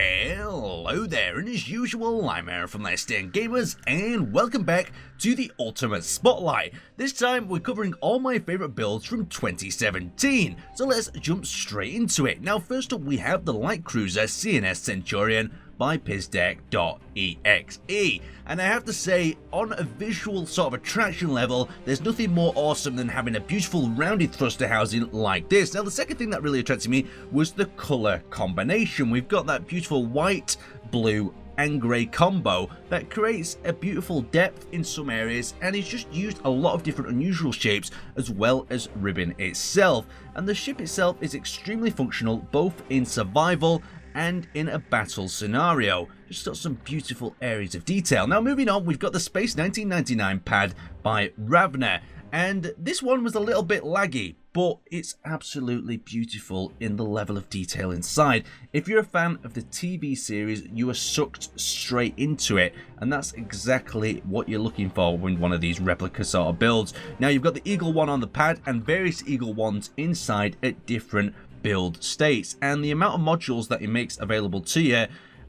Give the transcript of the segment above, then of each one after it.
Hello there, and as usual, I'm Aaron from Let's Stand Gamers, and welcome back to the Ultimate Spotlight. This time, we're covering all my favourite builds from 2017, so let's jump straight into it. Now, first up, we have the light cruiser CRS Centurion by PizDeck.exe, and I have to say, on a visual sort of attraction level, there's nothing more awesome than having a beautiful rounded thruster housing like this. Now, the second thing that really attracted me was the colour combination. We've got that beautiful white, blue and grey combo that creates a beautiful depth in some areas, and it's just used a lot of different unusual shapes as well as ribbon itself. And the ship itself is extremely functional both in survival and in a battle scenario. Just got some beautiful areas of detail. Now moving on, we've got the Space 1999 pad by Ravner, and this one was a little bit laggy, but it's absolutely beautiful in the level of detail inside. If you're a fan of the TV series, you are sucked straight into it, and that's exactly what you're looking for when one of these replica sort of builds. Now you've got the Eagle One on the pad and various Eagle Ones inside at different build states, and the amount of modules that it makes available to you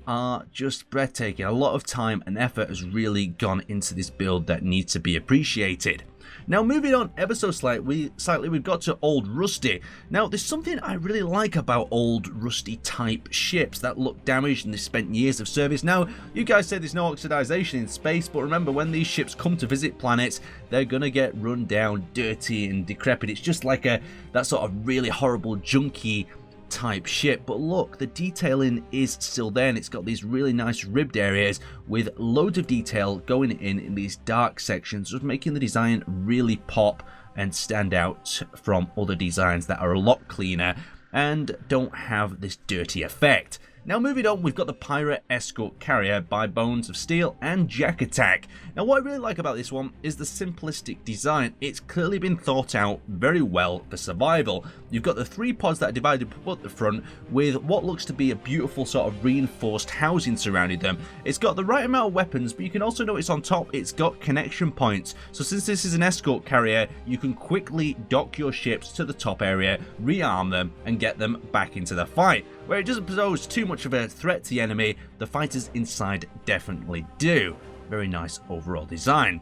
are just breathtaking. A lot of time and effort has really gone into this build that needs to be appreciated. Now moving on ever so slightly, we've got to Old Rusty. Now there's something I really like about Old Rusty type ships that look damaged and they spent years of service. Now you guys say there's no oxidization in space, but remember, when these ships come to visit planets, they're gonna get run down, dirty and decrepit. It's just like that sort of really horrible junky type ship. But look, the detailing is still there, and it's got these really nice ribbed areas with loads of detail going in these dark sections, just making the design really pop and stand out from other designs that are a lot cleaner and don't have this dirty effect. Now moving on, we've got the Pirate Escort carrier by Bones of Steel and Jack Attack. Now what I really like about this one is the simplistic design. It's clearly been thought out very well for survival. You've got the three pods that are divided at the front with what looks to be a beautiful sort of reinforced housing surrounding them. It's got the right amount of weapons, but you can also notice on top it's got connection points. So since this is an escort carrier, you can quickly dock your ships to the top area, rearm them and get them back into the fight. Where it doesn't pose too much of a threat to the enemy, the fighters inside definitely do. Very nice overall design.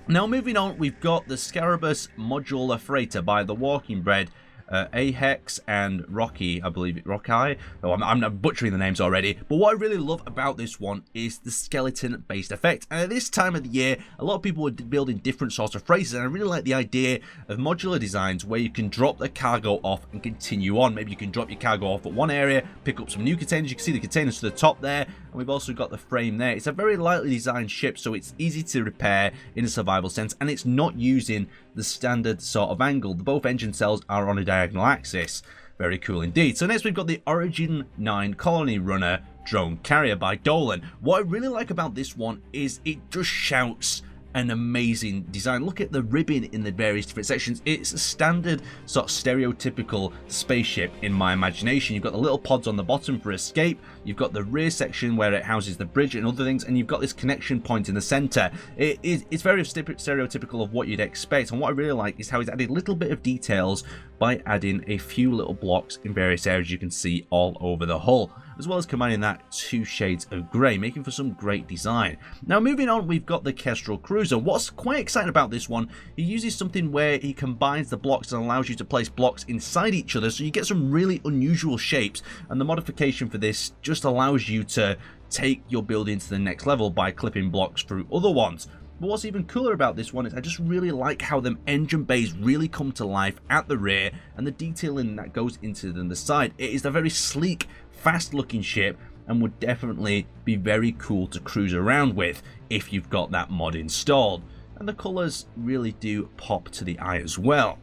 Now moving on, we've got the Scarabaeus Modular Freighter by the Walking Bread, Ahex and Rocky, I believe Rocky. Oh, I'm butchering the names already. But what I really love about this one is the skeleton-based effect. And at this time of the year, a lot of people were building different sorts of freighters, and I really like the idea of modular designs where you can drop the cargo off and continue on. Maybe you can drop your cargo off at one area, pick up some new containers. You can see the containers to the top there, and we've also got the frame there. It's a very lightly designed ship, so it's easy to repair in a survival sense, and it's not using the standard sort of angle. Both engine cells are on a diagonal axis. Very cool indeed. So next we've got the Origin 9 Colony Runner drone carrier by Dolan. What I really like about this one is it just shouts an amazing design. Look at the ribbon in the various different sections. It's a standard sort of stereotypical spaceship in my imagination. You've got the little pods on the bottom for escape, you've got the rear section where it houses the bridge and other things, and you've got this connection point in the center. It's very stereotypical of what you'd expect, and what I really like is how he's added a little bit of details by adding a few little blocks in various areas you can see all over the hull, as well as combining that two shades of grey, making for some great design. Now moving on, we've got the Kestrel Cruiser. What's quite exciting about this one, he uses something where he combines the blocks and allows you to place blocks inside each other, so you get some really unusual shapes, and the modification for this just allows you to take your building to the next level by clipping blocks through other ones. But what's even cooler about this one is I just really like how the engine bays really come to life at the rear and the detailing that goes into them the side. It is a very sleek, fast looking ship and would definitely be very cool to cruise around with if you've got that mod installed. And the colours really do pop to the eye as well.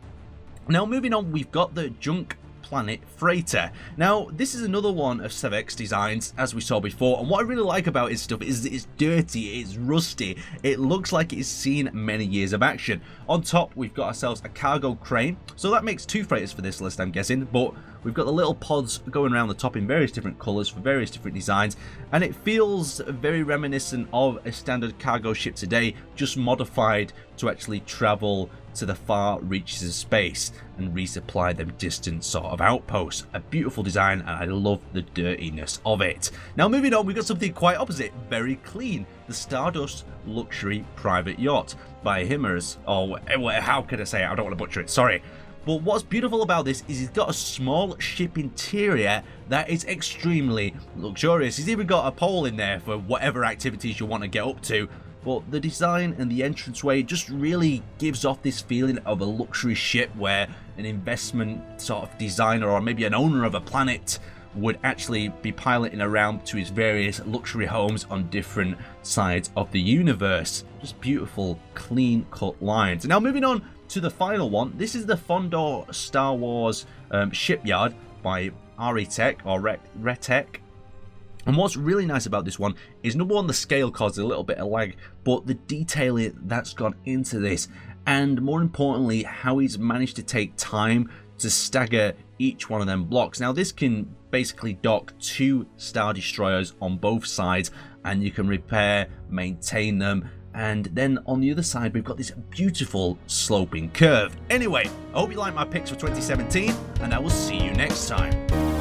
Now moving on, we've got the Junk Planet Freighter. Now this is another one of Sevek's designs, as we saw before, and what I really like about his stuff is that it's dirty, it's rusty, it looks like it's seen many years of action. On top we've got ourselves a cargo crane, so that makes two freighters for this list I'm guessing, but We've got the little pods going around the top in various different colours for various different designs, and it feels very reminiscent of a standard cargo ship today, just modified to actually travel to the far reaches of space and resupply them distant sort of outposts. A beautiful design, and I love the dirtiness of it. Now moving on, we've got something quite opposite, very clean. The Stardust Luxury Private Yacht by Himmers, or how could I say it? I don't want to butcher it, sorry. But what's beautiful about this is it's got a small ship interior that is extremely luxurious. It's even got a pole in there for whatever activities you want to get up to. But the design and the entranceway just really gives off this feeling of a luxury ship where an investment sort of designer or maybe an owner of a planet would actually be piloting around to his various luxury homes on different sides of the universe. Just beautiful, clean cut lines. Now moving on to the final one, this is the Fondor Star Wars Shipyard by Retech or Retech. And what's really nice about this one is, number one, the scale causes a little bit of lag, but the detailing that's gone into this, and more importantly, how he's managed to take time to stagger each one of them blocks. Now this can basically dock 2 Star Destroyers on both sides, and you can repair, maintain them, and then on the other side we've got this beautiful sloping curve. Anyway, I hope you like my picks for 2017, and I will see you next time.